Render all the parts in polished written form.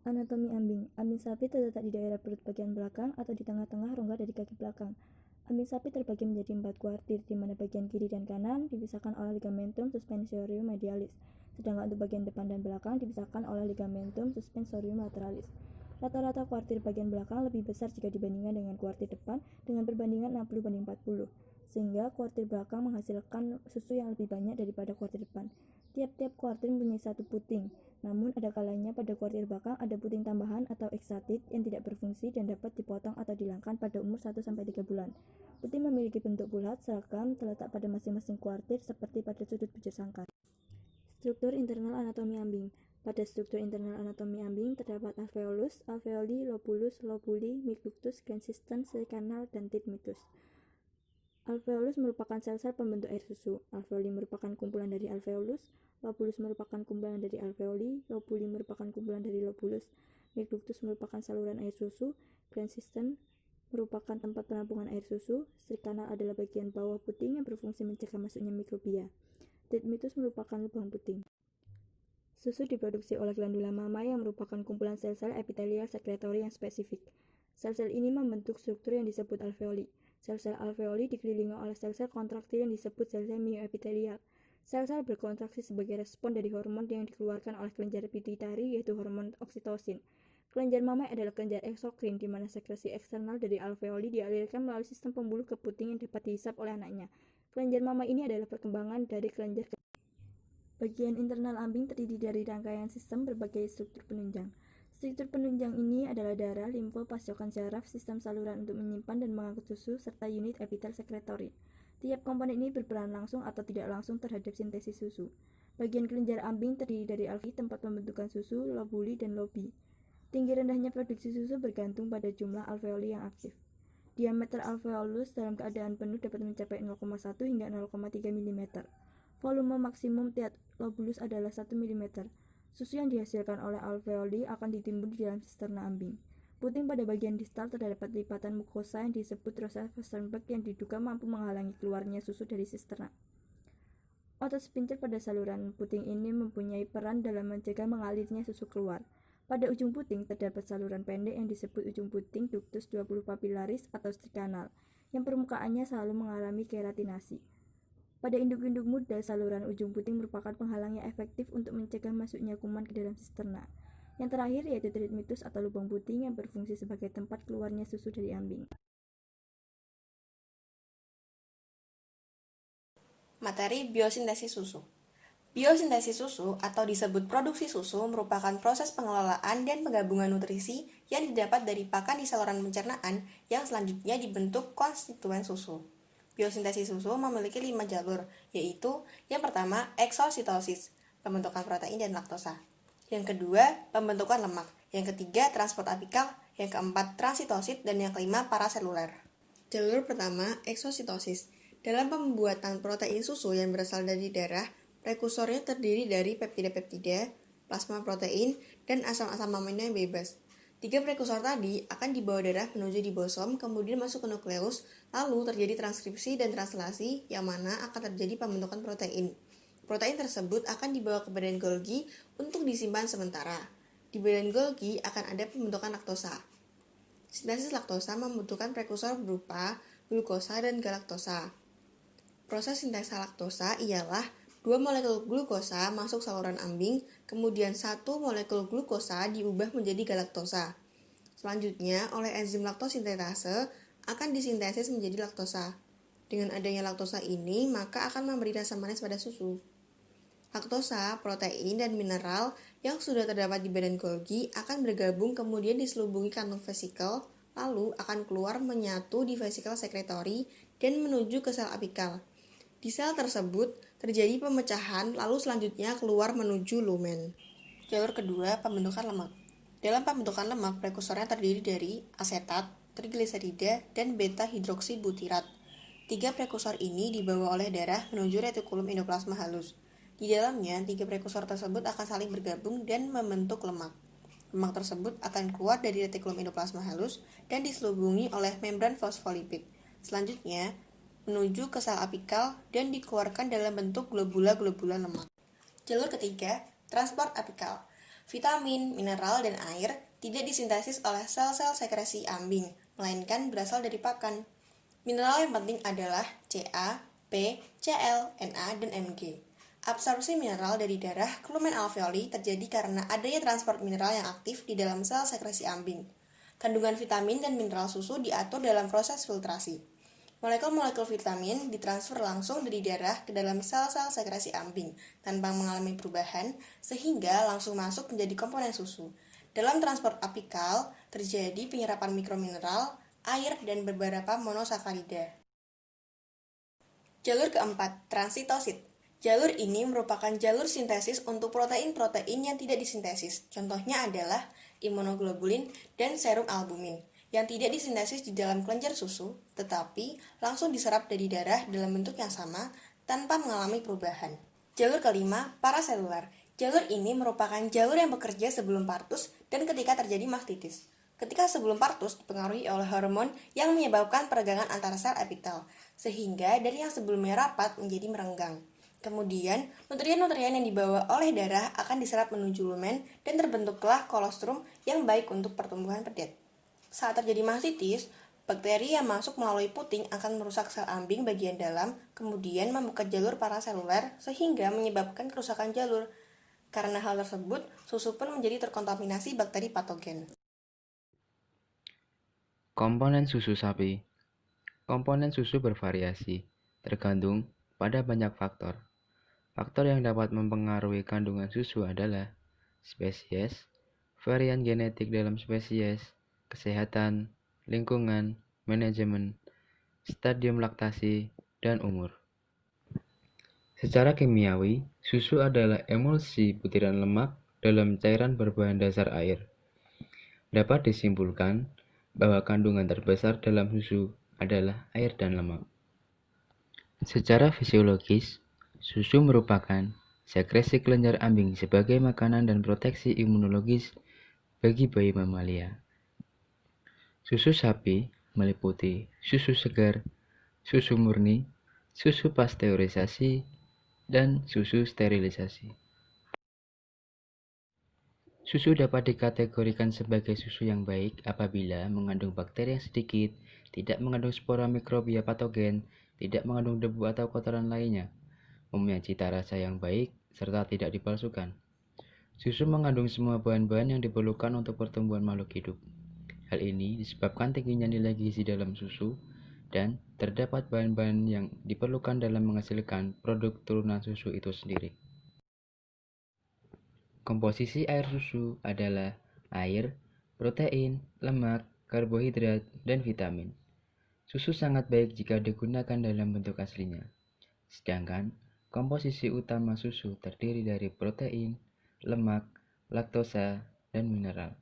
Anatomi ambing. Ambing sapi terletak di daerah perut bagian belakang atau di tengah-tengah rongga dari kaki belakang. Ambing sapi terbagi menjadi 4 kuartir, di mana bagian kiri dan kanan dipisahkan oleh ligamentum suspensorium medialis, sedangkan untuk bagian depan dan belakang dipisahkan oleh ligamentum suspensorium lateralis. Rata-rata kuartir bagian belakang lebih besar jika dibandingkan dengan kuartir depan dengan perbandingan 60/40, sehingga kuartir belakang menghasilkan susu yang lebih banyak daripada kuartir depan. Tiap-tiap kuartir mempunyai satu puting, namun ada kalanya pada kuartir belakang ada puting tambahan atau ekstatid yang tidak berfungsi dan dapat dipotong atau dihilangkan pada umur 1-3 bulan. Puting memiliki bentuk bulat seragam terletak pada masing-masing kuartir seperti pada sudut bujur sangkar. Struktur internal anatomi ambing. Pada struktur internal anatomi ambing terdapat alveolus, alveoli, lobulus, lobuli, micductus, gensiston, canal, dan titmitus. Alveolus merupakan sel-sel pembentuk air susu. Alveoli merupakan kumpulan dari alveolus, lobulus merupakan kumpulan dari alveoli, lobuli merupakan kumpulan dari lobulus, micductus merupakan saluran air susu, gensiston merupakan tempat penampungan air susu, canal adalah bagian bawah puting yang berfungsi mencegah masuknya mikrobia. Titmitus merupakan lubang puting. Susu diproduksi oleh glandula mama yang merupakan kumpulan sel-sel epitelial sekretori yang spesifik. Sel-sel ini membentuk struktur yang disebut alveoli. Sel-sel alveoli dikelilingi oleh sel-sel kontraktil yang disebut sel-sel mioepitelial. Sel-sel berkontraksi sebagai respon dari hormon yang dikeluarkan oleh kelenjar pituitari, yaitu hormon oksitosin. Kelenjar mama adalah kelenjar eksokrin, di mana sekresi eksternal dari alveoli dialirkan melalui sistem pembuluh ke puting yang dapat dihisap oleh anaknya. Kelenjar mama ini adalah perkembangan dari kelenjar. Bagian internal ambing terdiri dari rangkaian sistem berbagai struktur penunjang. Struktur penunjang ini adalah darah, limfe, pasokan syaraf, sistem saluran untuk menyimpan dan mengangkut susu, serta unit epitel sekretori. Tiap komponen ini berperan langsung atau tidak langsung terhadap sintesis susu. Bagian kelenjar ambing terdiri dari alveoli, tempat pembentukan susu, lobuli, dan lobi. Tinggi rendahnya produksi susu bergantung pada jumlah alveoli yang aktif. Diameter alveolus dalam keadaan penuh dapat mencapai 0,1 hingga 0,3 mm. Volume maksimum tiap lobulus adalah 1 mm. Susu yang dihasilkan oleh alveoli akan ditimbun di dalam sisterna ambing. Puting pada bagian distal terdapat lipatan mukosa yang disebut rosa Westerberg yang diduga mampu menghalangi keluarnya susu dari sisterna. Otot sphincter pada saluran puting ini mempunyai peran dalam mencegah mengalirnya susu keluar. Pada ujung puting terdapat saluran pendek yang disebut ujung puting ductus 20 papillaris atau canal, yang permukaannya selalu mengalami keratinasi. Pada induk-induk muda, saluran ujung puting merupakan penghalang yang efektif untuk mencegah masuknya kuman ke dalam sisterna. Yang terakhir yaitu tritmitus atau lubang puting yang berfungsi sebagai tempat keluarnya susu dari ambing. Materi biosintesis susu. Biosintesis susu atau disebut produksi susu merupakan proses pengelolaan dan penggabungan nutrisi yang didapat dari pakan di saluran pencernaan yang selanjutnya dibentuk konstituen susu. Biosintesis susu memiliki 5 jalur, yaitu yang pertama eksositosis, pembentukan protein dan laktosa. Yang kedua, pembentukan lemak. Yang ketiga, transport apikal. Yang keempat, transitosit. Dan yang kelima, paraseluler. Jalur pertama, eksositosis. Dalam pembuatan protein susu yang berasal dari darah, prekursornya terdiri dari peptida-peptida, plasma protein, dan asam-asam amino yang bebas. 3 prekursor tadi akan dibawa darah menuju ribosom, kemudian masuk ke nukleus, lalu terjadi transkripsi dan translasi yang mana akan terjadi pembentukan protein. Protein tersebut akan dibawa ke badan Golgi untuk disimpan sementara. Di badan Golgi akan ada pembentukan laktosa. Sintesis laktosa membutuhkan prekursor berupa glukosa dan galaktosa. Proses sintesa laktosa ialah 2 molekul glukosa masuk saluran ambing, kemudian 1 molekul glukosa diubah menjadi galaktosa. Selanjutnya, oleh enzim laktosintetase akan disintesis menjadi laktosa. Dengan adanya laktosa ini, maka akan memberi rasa manis pada susu. Laktosa, protein, dan mineral yang sudah terdapat di badan Golgi akan bergabung kemudian diselubungi kantung vesikel, lalu akan keluar menyatu di vesikel sekretori dan menuju ke sel apikal. Di sel tersebut terjadi pemecahan, lalu selanjutnya keluar menuju lumen. Jalur kedua, pembentukan lemak. Dalam pembentukan lemak, prekursornya terdiri dari asetat, trigliserida, dan beta-hidroksibutirat. 3 prekursor ini dibawa oleh darah menuju retikulum endoplasma halus. Di dalamnya, 3 prekursor tersebut akan saling bergabung dan membentuk lemak. Lemak tersebut akan keluar dari retikulum endoplasma halus dan diselubungi oleh membran fosfolipid. Selanjutnya, menuju ke sel apikal dan dikeluarkan dalam bentuk globula-globula lemak. Jalur ketiga, transport apikal. Vitamin, mineral, dan air tidak disintesis oleh sel-sel sekresi ambing, melainkan berasal dari pakan. Mineral yang penting adalah Ca, P, Cl, Na, dan Mg. Absorpsi mineral dari darah ke lumen alveoli terjadi karena adanya transport mineral yang aktif di dalam sel sekresi ambing. Kandungan vitamin dan mineral susu diatur dalam proses filtrasi. Molekul-molekul vitamin ditransfer langsung dari darah ke dalam sel-sel sekresi ambing tanpa mengalami perubahan sehingga langsung masuk menjadi komponen susu. Dalam transport apikal terjadi penyerapan mikromineral, air, dan beberapa monosakarida. Jalur keempat, transitosit. Jalur ini merupakan jalur sintesis untuk protein-protein yang tidak disintesis. Contohnya adalah imunoglobulin dan serum albumin yang tidak disintesis di dalam kelenjar susu, tetapi langsung diserap dari darah dalam bentuk yang sama tanpa mengalami perubahan. Jalur kelima, paraselular. Jalur ini merupakan jalur yang bekerja sebelum partus dan ketika terjadi mastitis. Ketika sebelum partus dipengaruhi oleh hormon yang menyebabkan peregangan antara sel epitel, sehingga dari yang sebelumnya rapat menjadi merenggang. Kemudian, nutrien-nutrien yang dibawa oleh darah akan diserap menuju lumen dan terbentuklah kolostrum yang baik untuk pertumbuhan pedet. Saat terjadi mastitis, bakteri yang masuk melalui puting akan merusak sel ambing bagian dalam, kemudian membuka jalur paraseluler sehingga menyebabkan kerusakan jalur. Karena hal tersebut, susu pun menjadi terkontaminasi bakteri patogen. Komponen susu sapi. Komponen susu bervariasi, tergantung pada banyak faktor. Faktor yang dapat mempengaruhi kandungan susu adalah spesies, varian genetik dalam spesies, kesehatan, lingkungan, manajemen, stadium laktasi, dan umur. Secara kimiawi, susu adalah emulsi butiran lemak dalam cairan berbahan dasar air. Dapat disimpulkan bahwa kandungan terbesar dalam susu adalah air dan lemak. Secara fisiologis, susu merupakan sekresi kelenjar ambing sebagai makanan dan proteksi imunologis bagi bayi mamalia. Susu sapi meliputi susu segar, susu murni, susu pasteurisasi, dan susu sterilisasi. Susu dapat dikategorikan sebagai susu yang baik apabila mengandung bakteri yang sedikit, tidak mengandung spora mikrobia patogen, tidak mengandung debu atau kotoran lainnya, mempunyai cita rasa yang baik, serta tidak dipalsukan. Susu mengandung semua bahan-bahan yang diperlukan untuk pertumbuhan makhluk hidup. Hal ini disebabkan tingginya nilai gizi dalam susu dan terdapat bahan-bahan yang diperlukan dalam menghasilkan produk turunan susu itu sendiri. Komposisi air susu adalah air, protein, lemak, karbohidrat, dan vitamin. Susu sangat baik jika digunakan dalam bentuk aslinya. Sedangkan komposisi utama susu terdiri dari protein, lemak, laktosa, dan mineral.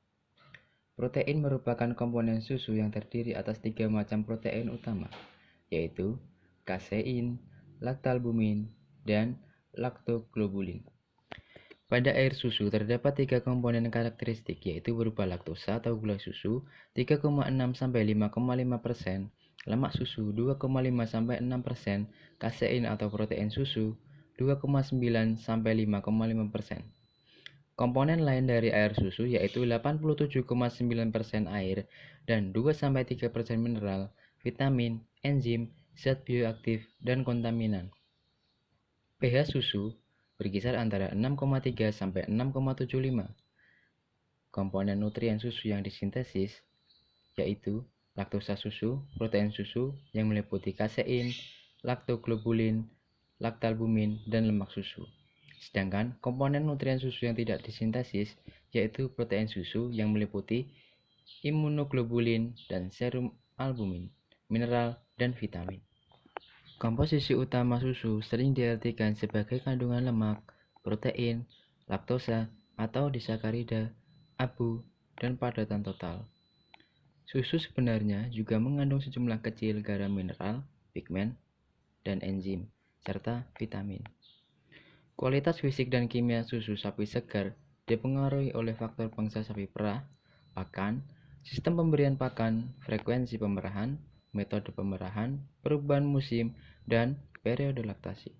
Protein merupakan komponen susu yang terdiri atas 3 macam protein utama, yaitu kasein, laktalbumin, dan laktoglobulin. Pada air susu terdapat 3 komponen karakteristik, yaitu berupa laktosa atau gula susu 3,6-5,5%, lemak susu 2,5-6%, kasein atau protein susu 2,9-5,5%. Komponen lain dari air susu yaitu 87,9% air dan 2-3% mineral, vitamin, enzim, zat bioaktif, dan kontaminan. pH susu berkisar antara 6,3 sampai 6,75. Komponen nutrien susu yang disintesis yaitu laktosa susu, protein susu yang meliputi kasein, laktoglobulin, laktalbumin, dan lemak susu. Sedangkan komponen nutrien susu yang tidak disintesis yaitu protein susu yang meliputi imunoglobulin dan serum albumin, mineral, dan vitamin. Komposisi utama susu sering diartikan sebagai kandungan lemak, protein, laktosa, atau disakarida, abu, dan padatan total. Susu sebenarnya juga mengandung sejumlah kecil garam mineral, pigmen, dan enzim, serta vitamin. Kualitas fisik dan kimia susu sapi segar dipengaruhi oleh faktor bangsa sapi perah, pakan, sistem pemberian pakan, frekuensi pemerahan, metode pemerahan, perubahan musim, dan periode laktasi.